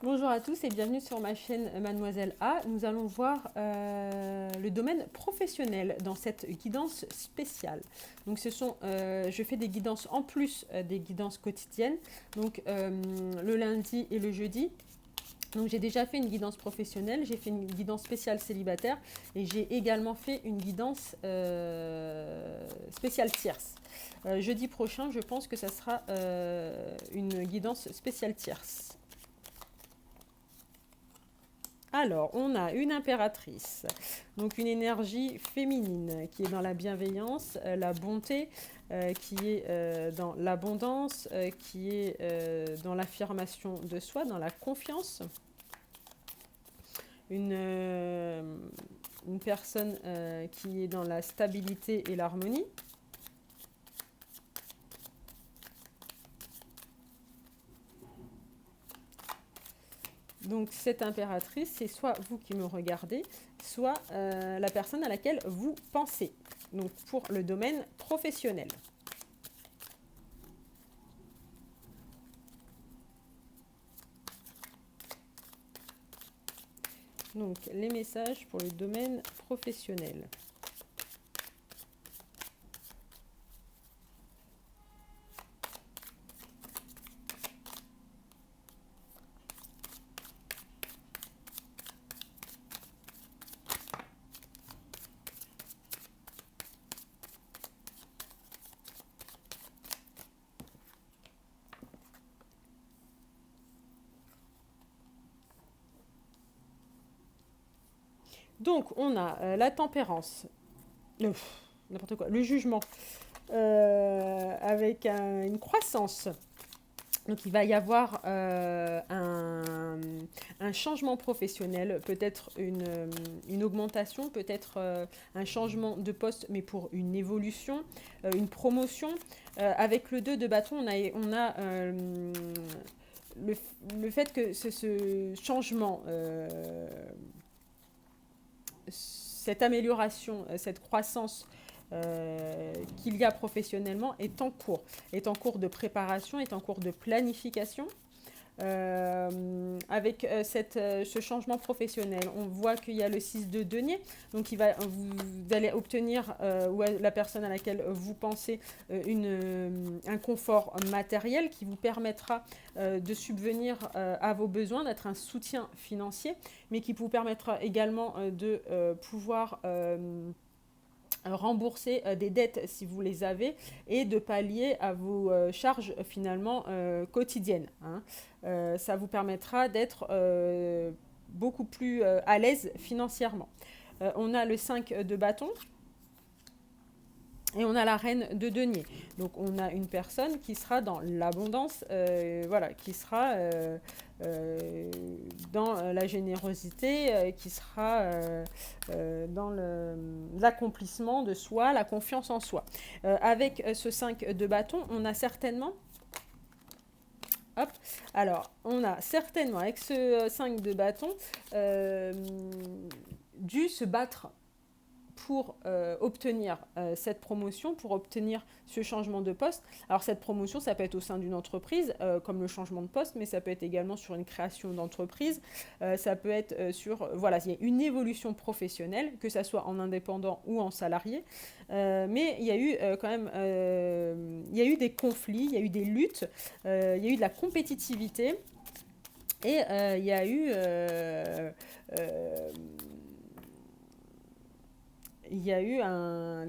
Bonjour à tous et bienvenue sur ma chaîne Mademoiselle A. Nous allons voir le domaine professionnel dans cette guidance spéciale. Donc je fais des guidances en plus des guidances quotidiennes, donc le lundi et le jeudi. Donc j'ai déjà fait une guidance professionnelle, j'ai fait une guidance spéciale célibataire et j'ai également fait une guidance spéciale tierce. Jeudi prochain, je pense que ça sera une guidance spéciale tierce. Alors, on a une impératrice, donc une énergie féminine qui est dans la bienveillance, la bonté, qui est dans l'abondance, qui est dans l'affirmation de soi, dans la confiance. Une, euh, une personne qui est dans la stabilité et l'harmonie. Donc cette impératrice, c'est soit vous qui me regardez, soit la personne à laquelle vous pensez. Donc pour le domaine professionnel. Donc les messages pour le domaine professionnel. Donc on a la tempérance, n'importe quoi, le jugement, avec une croissance. Donc il va y avoir un changement professionnel, peut-être une augmentation, peut-être un changement de poste, mais pour une évolution, une promotion. Avec le 2 de bâton, on a le, le fait que ce changement, cette amélioration, cette croissance qu'il y a professionnellement est en cours de préparation, est en cours de planification. Avec ce changement professionnel, on voit qu'il y a le 6 de denier, donc vous allez obtenir, ou la personne à laquelle vous pensez, un confort matériel qui vous permettra de subvenir à vos besoins, d'être un soutien financier, mais qui vous permettra également de pouvoir rembourser des dettes si vous les avez et de pallier à vos charges finalement quotidiennes. Hein. Ça vous permettra d'être beaucoup plus à l'aise financièrement. On a le 5 de bâton et on a la reine de denier. Donc on a une personne qui sera dans l'abondance, voilà, qui sera dans la générosité, qui sera dans l'accomplissement de soi, la confiance en soi. Avec ce 5 de bâton, on a certainement... Hop. Alors, on a certainement, avec ce 5 de bâton, dû se battre pour obtenir cette promotion, pour obtenir ce changement de poste. Alors cette promotion, ça peut être au sein d'une entreprise, comme le changement de poste, mais ça peut être également sur une création d'entreprise, ça peut être voilà, il y a une évolution professionnelle, que ça soit en indépendant ou en salarié, mais il y a eu quand même, il y a eu des conflits, il y a eu des luttes, il y a eu de la compétitivité, et il y a eu... il y a eu un...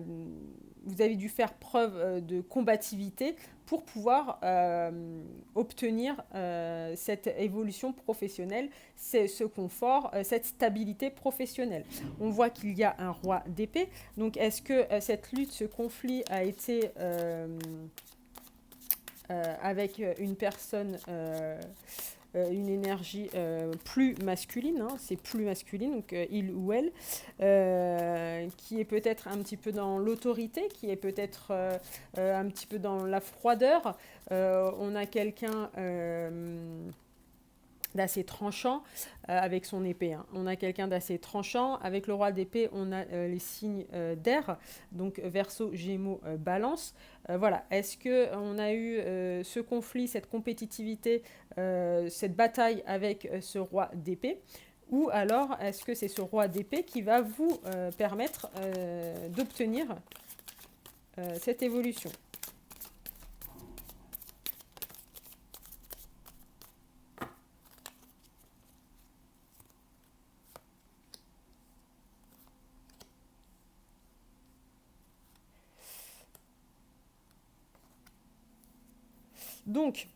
Vous avez dû faire preuve de combativité pour pouvoir obtenir cette évolution professionnelle, ce confort, cette stabilité professionnelle. On voit qu'il y a un roi d'épée. Donc est-ce que cette lutte, ce conflit a été avec une personne une énergie plus masculine, hein, c'est plus masculine, donc il ou elle, qui est peut-être un petit peu dans l'autorité, qui est peut-être un petit peu dans la froideur. On a quelqu'un d'assez tranchant avec son épée, hein. On a quelqu'un d'assez tranchant. Avec le roi d'épée, on a les signes d'air, donc Verseau, Gémeaux, Balance. Voilà. Est-ce qu'on a eu ce conflit, cette compétitivité, cette bataille avec ce roi d'épée? Ou alors, est-ce que c'est ce roi d'épée qui va vous permettre d'obtenir cette évolution? Donc,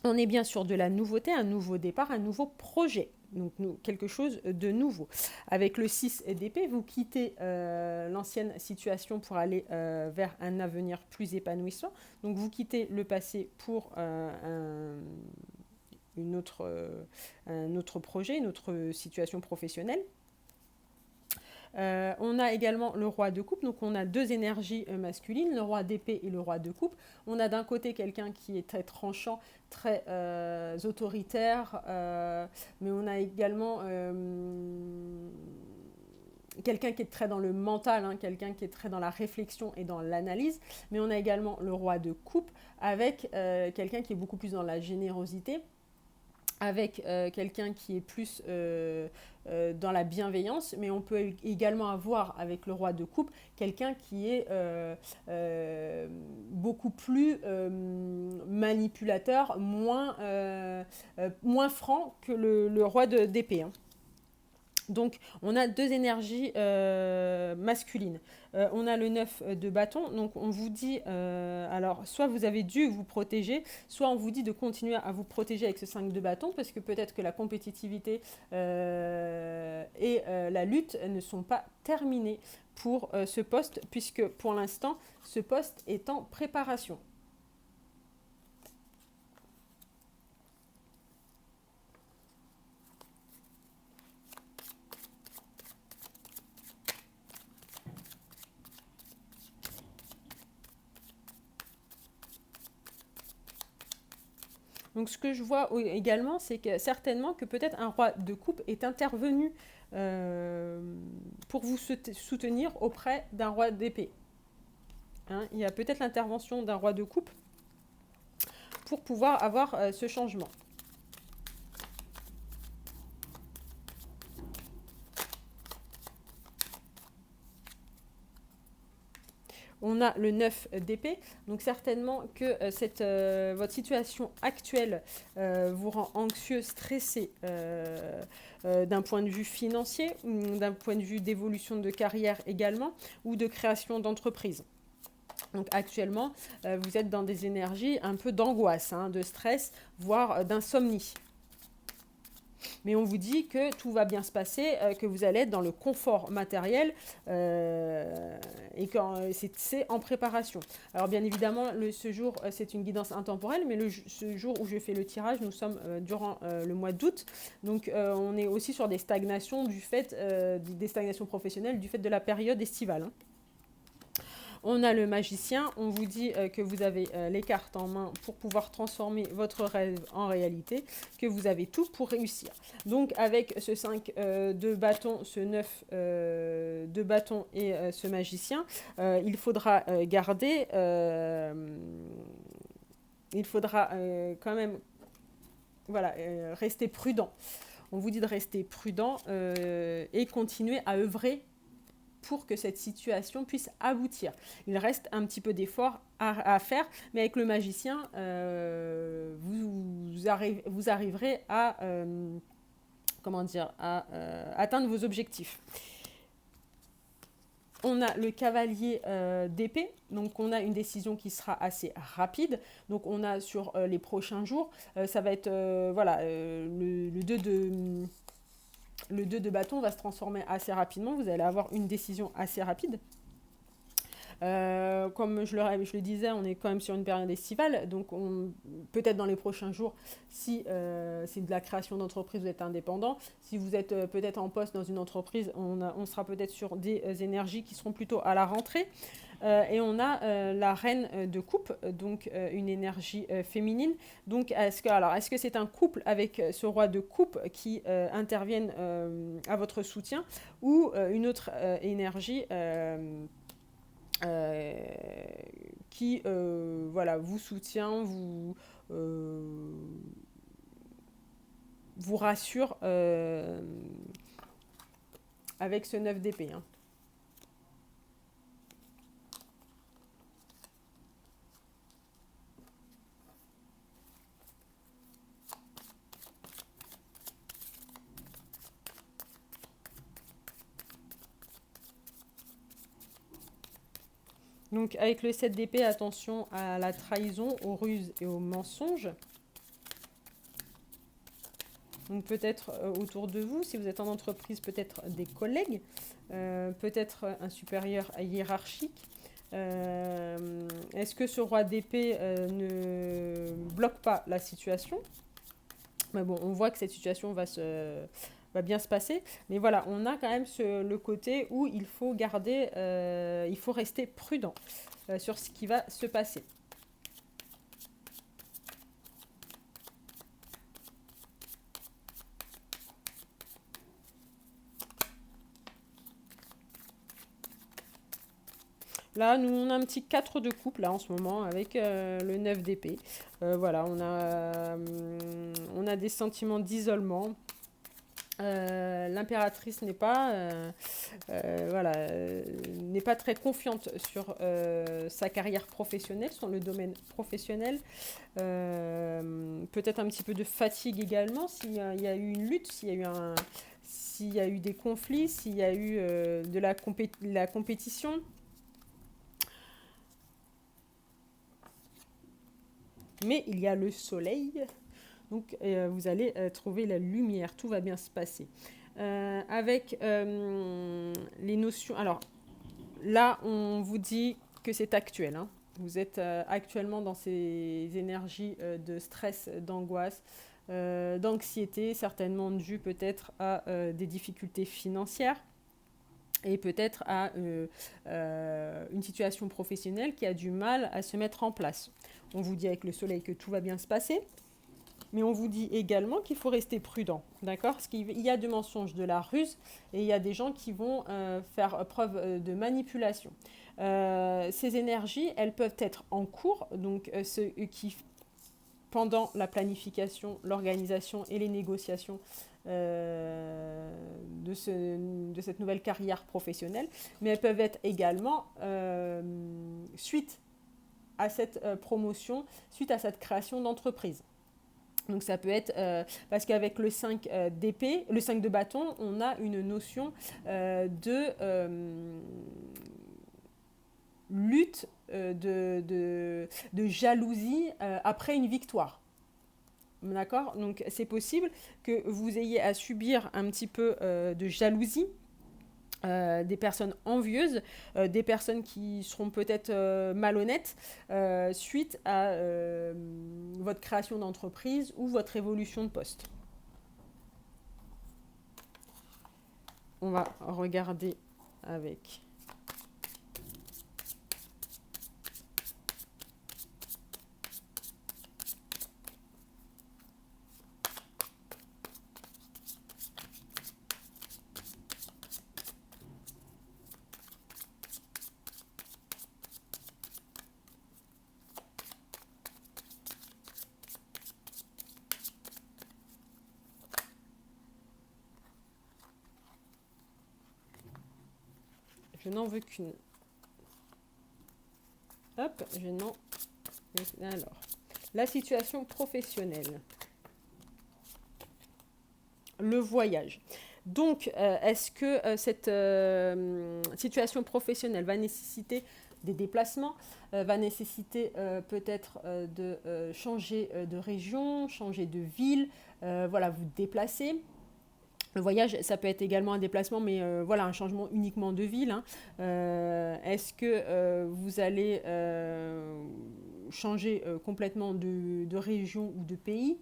on est bien sûr de la nouveauté, un nouveau départ, un nouveau projet. Donc quelque chose de nouveau. Avec le 6 d'épée, vous quittez l'ancienne situation pour aller vers un avenir plus épanouissant. Donc vous quittez le passé pour un autre projet, une autre situation professionnelle. On a également le roi de coupe, donc on a deux énergies masculines, le roi d'épée et le roi de coupe. On a d'un côté quelqu'un qui est très tranchant, très autoritaire, mais on a également quelqu'un qui est très dans le mental, hein, quelqu'un qui est très dans la réflexion et dans l'analyse, mais on a également le roi de coupe avec quelqu'un qui est beaucoup plus dans la générosité, avec quelqu'un qui est plus dans la bienveillance, mais on peut également avoir avec le roi de coupe quelqu'un qui est beaucoup plus manipulateur, moins franc que le roi d'épée, hein. Donc, on a deux énergies masculines. On a le 9 de bâton. Donc, on vous dit, alors, soit vous avez dû vous protéger, soit on vous dit de continuer à vous protéger avec ce 5 de bâton, parce que peut-être que la compétitivité et la lutte ne sont pas terminées pour ce poste, puisque pour l'instant, ce poste est en préparation. Donc ce que je vois également, c'est que certainement que peut-être un roi de coupe est intervenu pour vous soutenir auprès d'un roi d'épée. Hein, il y a peut-être l'intervention d'un roi de coupe pour pouvoir avoir ce changement. On a le 9 d'épée, donc certainement que votre situation actuelle vous rend anxieux, stressé d'un point de vue financier, ou d'un point de vue d'évolution de carrière également, ou de création d'entreprise. Donc actuellement, vous êtes dans des énergies un peu d'angoisse, hein, de stress, voire d'insomnie. Mais on vous dit que tout va bien se passer, que vous allez être dans le confort matériel et que c'est en préparation. Alors bien évidemment, ce jour, c'est une guidance intemporelle, mais ce jour où je fais le tirage, nous sommes durant le mois d'août. Donc on est aussi sur des stagnations des stagnations professionnelles du fait de la période estivale, hein. On a le magicien, on vous dit que vous avez les cartes en main pour pouvoir transformer votre rêve en réalité, que vous avez tout pour réussir. Donc avec ce 5 de bâton, ce 9 de bâton et ce magicien, il faudra garder, il faudra quand même rester prudent. On vous dit de rester prudent et continuer à œuvrer pour que cette situation puisse aboutir. Il reste un petit peu d'effort à faire, mais avec le magicien, vous arriverez à, atteindre vos objectifs. On a le cavalier d'épée, donc on a une décision qui sera assez rapide. Donc on a sur les prochains jours, ça va être le 2 de... Le 2 de bâton va se transformer assez rapidement. Vous allez avoir une décision assez rapide. Comme je le disais, on est quand même sur une période estivale. Donc peut-être dans les prochains jours, si c'est de la création d'entreprise, vous êtes indépendant. Si vous êtes peut-être en poste dans une entreprise, on sera peut-être sur des énergies qui seront plutôt à la rentrée. Et on a la reine de coupe, donc une énergie féminine. Donc est-ce que c'est un couple avec ce roi de coupe qui interviennent à votre soutien, ou une autre énergie euh, qui voilà, vous soutient, euh, vous rassure avec ce 9 d'épée, hein. Donc avec le 7 d'épée, attention à la trahison, aux ruses et aux mensonges. Donc peut-être autour de vous, si vous êtes en entreprise, peut-être des collègues, peut-être un supérieur hiérarchique. Est-ce que ce roi d'épée ne bloque pas la situation? Mais bon, on voit que cette situation va bien se passer. Mais voilà, on a quand même le côté où il faut garder, il faut rester prudent sur ce qui va se passer. Là, nous, on a un petit 4 de coupe, là, en ce moment, avec le 9 d'épée. Voilà, on a des sentiments d'isolement. L'impératrice voilà, n'est pas très confiante sur sa carrière professionnelle, sur le domaine professionnel. Peut-être un petit peu de fatigue également, s'il y a eu une lutte, s'il y a eu des conflits, s'il y a eu de la compétition. Mais il y a le soleil, donc vous allez trouver la lumière, tout va bien se passer. Avec les notions... Alors là, on vous dit que c'est actuel, hein. Vous êtes actuellement dans ces énergies de stress, d'angoisse, d'anxiété, certainement dû peut-être à des difficultés financières et peut-être à une situation professionnelle qui a du mal à se mettre en place. On vous dit avec le soleil que tout va bien se passer, mais on vous dit également qu'il faut rester prudent, d'accord? Parce qu'il y a du mensonge, de la ruse, et il y a des gens qui vont faire preuve de manipulation. Ces énergies, elles peuvent être en cours, donc ceux qui, pendant la planification, l'organisation et les négociations de cette nouvelle carrière professionnelle, mais elles peuvent être également suite à cette promotion, suite à cette création d'entreprise. Donc ça peut être, parce qu'avec le 5 d'épée, le 5 de bâton, on a une notion de lutte, de jalousie après une victoire. D'accord? Donc c'est possible que vous ayez à subir un petit peu de jalousie, des personnes envieuses, des personnes qui seront peut-être malhonnêtes suite à votre création d'entreprise ou votre évolution de poste. On va regarder avec... Je n'en veux qu'une. Hop, je n'en... Alors, la situation professionnelle. Le voyage. Donc, est-ce que cette situation professionnelle va nécessiter des déplacements, va nécessiter peut-être de changer de région, changer de ville, voilà, vous déplacer. Le voyage, ça peut être également un déplacement, mais voilà, un changement uniquement de ville, hein. Est-ce que vous allez changer complètement de région ou de pays?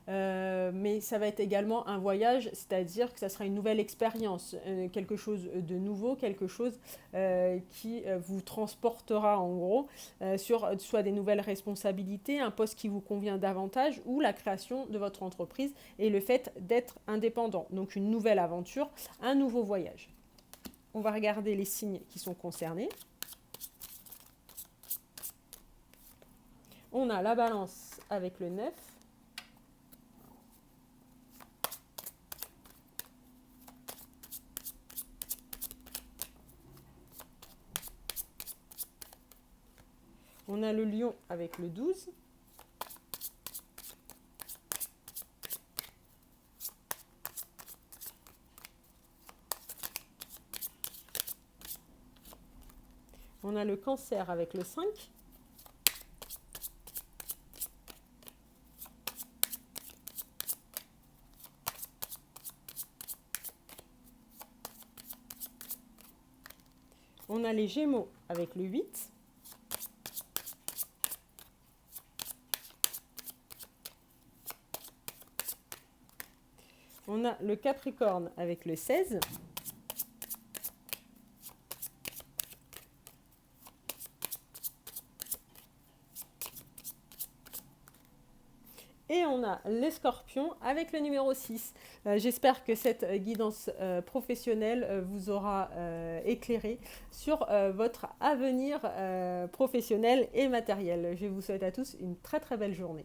mais ça va être également un voyage, c'est-à-dire que ça sera une nouvelle expérience, quelque chose de nouveau, quelque chose qui vous transportera en gros sur soit des nouvelles responsabilités, un poste qui vous convient davantage ou la création de votre entreprise et le fait d'être indépendant. Donc une nouvelle aventure, un nouveau voyage. On va regarder les signes qui sont concernés. On a la balance avec le 9. On a le lion avec le 12. On a le cancer avec le 5. On a les gémeaux avec le 8. On a le Capricorne avec le 16. Et on a les Scorpions avec le numéro 6. J'espère que cette guidance professionnelle vous aura éclairé sur votre avenir professionnel et matériel. Je vous souhaite à tous une très très belle journée.